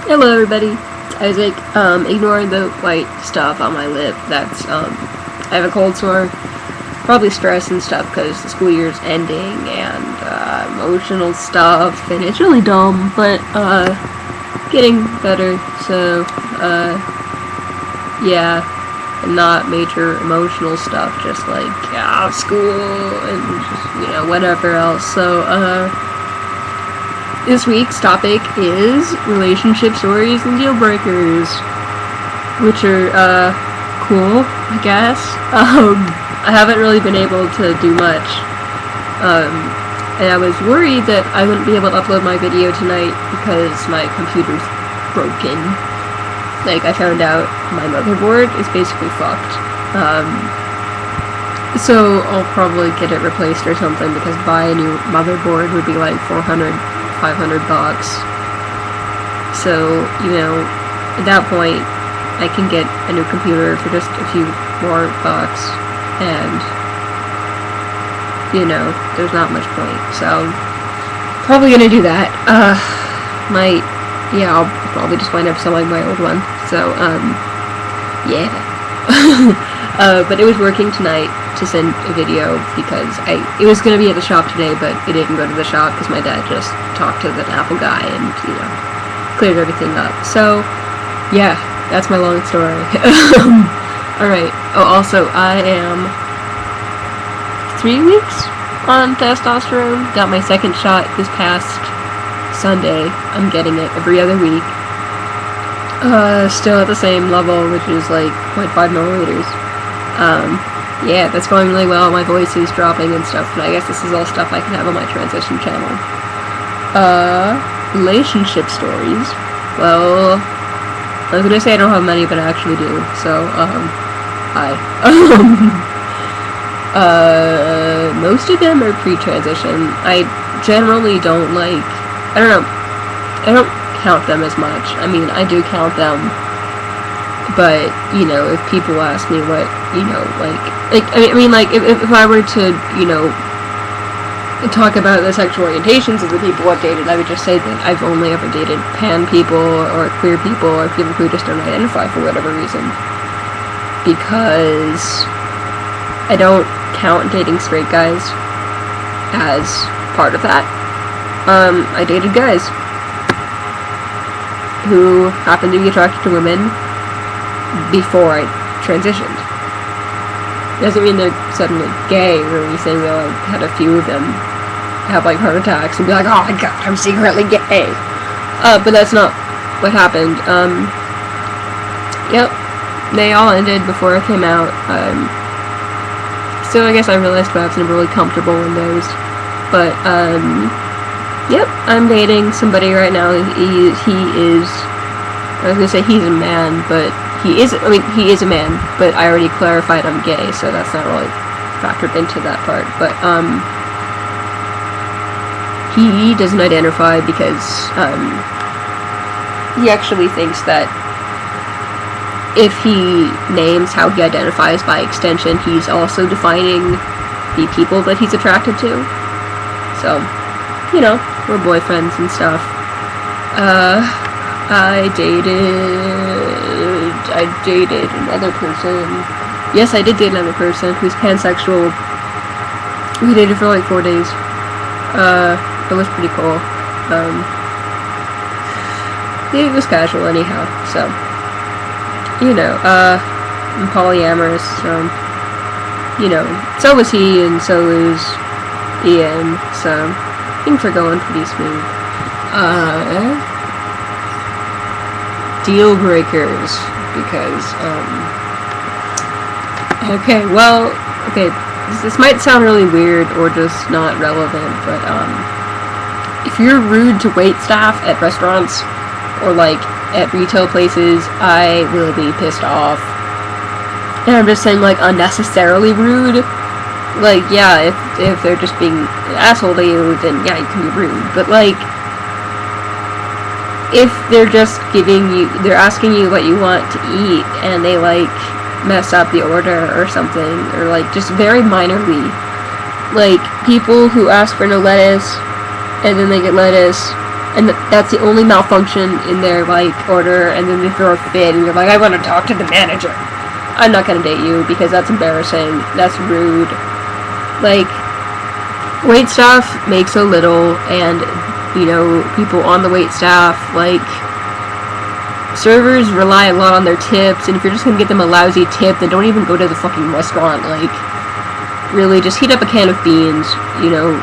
Hello everybody, it's Isaac. Ignore the white stuff on my lip. That's, I have a cold sore. Probably stress and stuff because the school year's ending and, emotional stuff, and it's really dumb, but, getting better, so, yeah, and not major emotional stuff, just like, school and just, whatever else, so, this week's topic is relationship stories and deal breakers, which are, cool, I guess. I haven't really been able to do much, and I was worried that I wouldn't be able to upload my video tonight because my computer's broken. Like, I found out my motherboard is basically fucked, so I'll probably get it replaced or something, because buy a new motherboard would be like $400, $500. So, at that point, I can get a new computer for just a few more bucks, and, there's not much point, so, probably gonna do that. I'll probably just wind up selling my old one, so, yeah. But it was working tonight to send a video because it was going to be at the shop today, but it didn't go to the shop because my dad just talked to the Apple guy and, cleared everything up. So, yeah, that's my long story. Alright. Oh, also, I am 3 weeks on testosterone. Got my second shot this past Sunday. I'm getting it every other week. Still at the same level, which is like 0.5 milliliters. Yeah, that's going really well. My voice is dropping and stuff, but I guess this is all stuff I can have on my transition channel. Relationship stories. Well, I was gonna say I don't have many, but I actually do. So, hi. Most of them are pre-transition. I generally don't I don't count them as much. I mean, I do count them, but, if people ask me what, if I were to, talk about the sexual orientations of the people I've dated, I would just say that I've only ever dated pan people, or queer people, or people who just don't identify for whatever reason, because I don't count dating straight guys as part of that. I dated guys who happened to be attracted to women before I transitioned. Doesn't mean they're suddenly gay or anything, though. I had a few of them have heart attacks and be like, oh my god, I'm secretly gay. But that's not what happened. Yep, they all ended before I came out. So I guess I realized perhaps I'm really comfortable in those. But, yep, I'm dating somebody right now. He is, I was gonna say he's a man, but he is a man, but I already clarified I'm gay, so that's not really factored into that part. But, he doesn't identify because, he actually thinks that if he names how he identifies by extension, he's also defining the people that he's attracted to. So, we're boyfriends and stuff. I dated another person. Yes, I did date another person who's pansexual. We dated for 4 days. It was pretty cool. It was casual anyhow, so, I'm polyamorous, so, so was he, and so is Ian, so, things are going pretty smooth. Deal breakers, because, this might sound really weird or just not relevant, but, if you're rude to waitstaff at restaurants, or, at retail places, I will be pissed off. And I'm just saying, unnecessarily rude. Yeah, if they're just being an asshole to you, then, yeah, you can be rude, but, if they're just they're asking you what you want to eat, and they, mess up the order or something, or, just very minorly, people who ask for no lettuce, and then they get lettuce, and that's the only malfunction in their, like, order, and then they throw a fit, and you're like, I want to talk to the manager. I'm not gonna date you, because that's embarrassing, that's rude. Like, wait staff make so little, and, you know, people on the wait staff, like, servers rely a lot on their tips, and if you're just gonna get them a lousy tip, then don't even go to the fucking restaurant. Like, really, just heat up a can of beans, you know.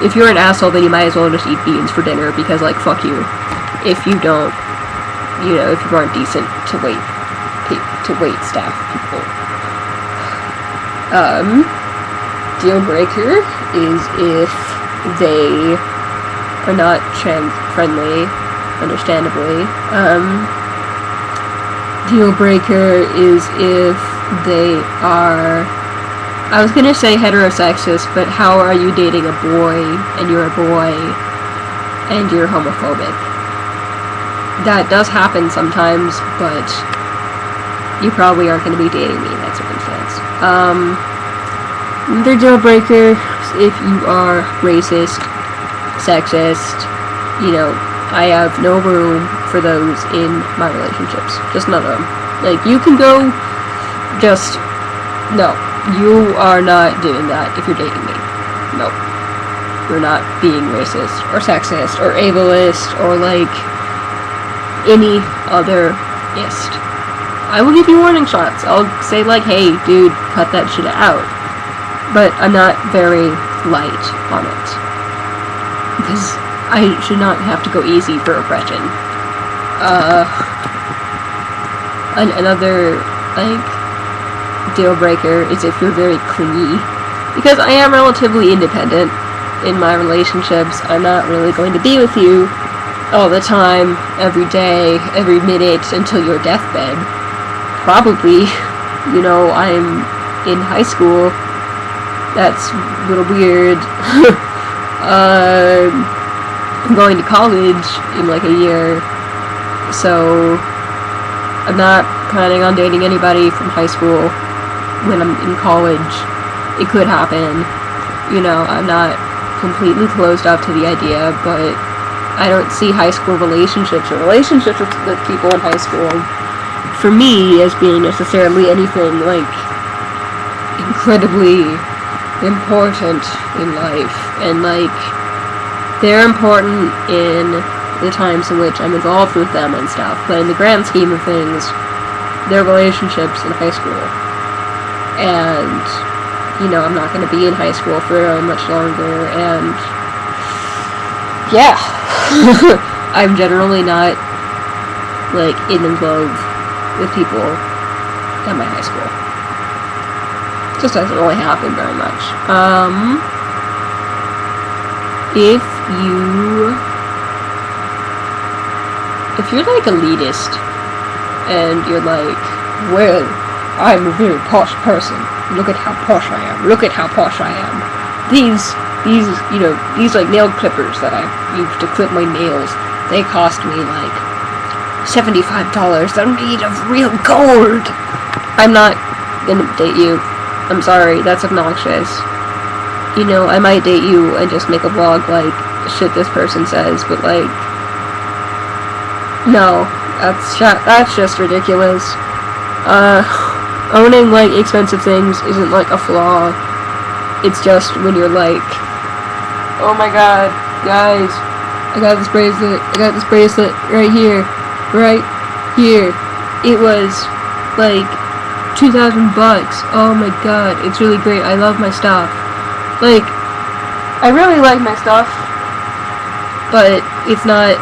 If you're an asshole, then you might as well just eat beans for dinner, because, like, fuck you. If you don't, you know, if you aren't decent to wait staff people. Deal breaker is if they are not trans friendly, understandably. Deal breaker is if they are, I was gonna say heterosexist, but how are you dating a boy, and you're a boy, and you're homophobic? That does happen sometimes, but you probably aren't going to be dating me in that circumstance. Another deal breaker if you are racist, sexist, you know, I have no room for those in my relationships. Just none of them. Like, you can go, just, no. You are not doing that if you're dating me. No. You're not being racist, or sexist, or ableist, or, like, any other ist. I will give you warning shots. I'll say, like, hey, dude, cut that shit out. But I'm not very light on it. Because I should not have to go easy for oppression. Another, like, deal breaker is if you're very clingy. Because I am relatively independent in my relationships. I'm not really going to be with you all the time, every day, every minute, until your deathbed. Probably, you know, I'm in high school. That's a little weird. I'm going to college in like a year, so I'm not planning on dating anybody from high school when I'm in college. It could happen. You know, I'm not completely closed off to the idea, but I don't see high school relationships or relationships with people in high school for me as being necessarily anything, like, incredibly important in life. And, like, they're important in the times in which I'm involved with them and stuff, but in the grand scheme of things, they're relationships in high school. And, you know, I'm not going to be in high school for very much longer, and yeah. I'm generally not, like, in love with people at my high school. It just doesn't really happen very much. If you're like elitist, and you're like, well, I'm a very posh person. Look at how posh I am. Look at how posh I am. These, you know, these like nail clippers that I use to clip my nails, they cost me like $75. They're made of real gold. I'm not gonna date you. I'm sorry, that's obnoxious. You know, I might date you and just make a vlog like shit this person says, but like, no, that's just ridiculous. Owning like expensive things isn't like a flaw. It's just when you're like, oh my god, guys, I got this bracelet right here. It was like $2,000. Oh my god, it's really great. I love my stuff. Like, I really like my stuff, but it's not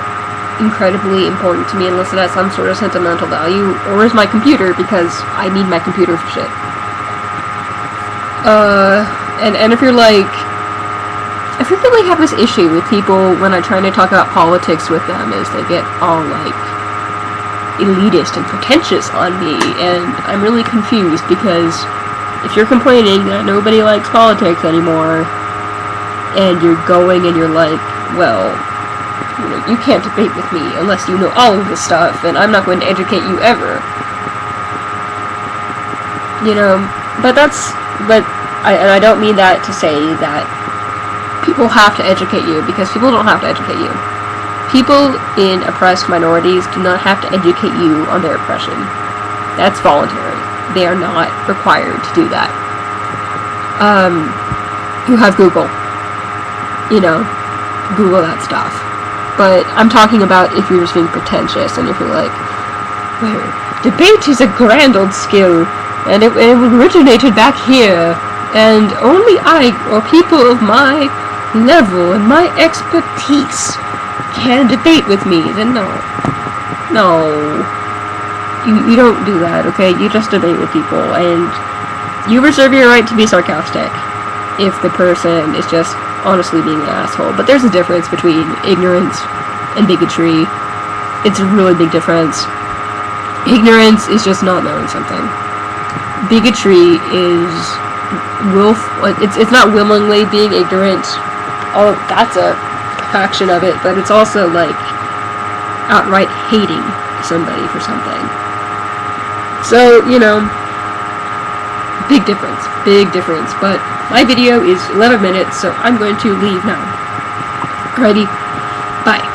incredibly important to me unless it has some sort of sentimental value. Or is my computer, because I need my computer for shit. And if you're like, I frequently have this issue with people when I'm trying to talk about politics with them, is they get all like elitist and pretentious on me, and I'm really confused, because if you're complaining that nobody likes politics anymore, and you're going and you're like, well, you know, you can't debate with me unless you know all of this stuff, and I'm not going to educate you ever. You know, but I don't mean that to say that people have to educate you, because people don't have to educate you. People in oppressed minorities do not have to educate you on their oppression. That's voluntary. They are not required to do that. You have Google. Google that stuff. But I'm talking about if you're just being pretentious and if you're like, well, debate is a grand old skill, and it originated back here, and only I, or people of my level and my expertise, can debate with me. Then no. You don't do that, okay? You just debate with people, and you reserve your right to be sarcastic if the person is just honestly being an asshole. But there's a difference between ignorance and bigotry. It's a really big difference. Ignorance is just not knowing something. Bigotry is it's not willingly being ignorant. Oh, that's a faction of it, but it's also like outright hating somebody for something. So, big difference. But my video is 11 minutes, so I'm going to leave now. Alrighty, bye.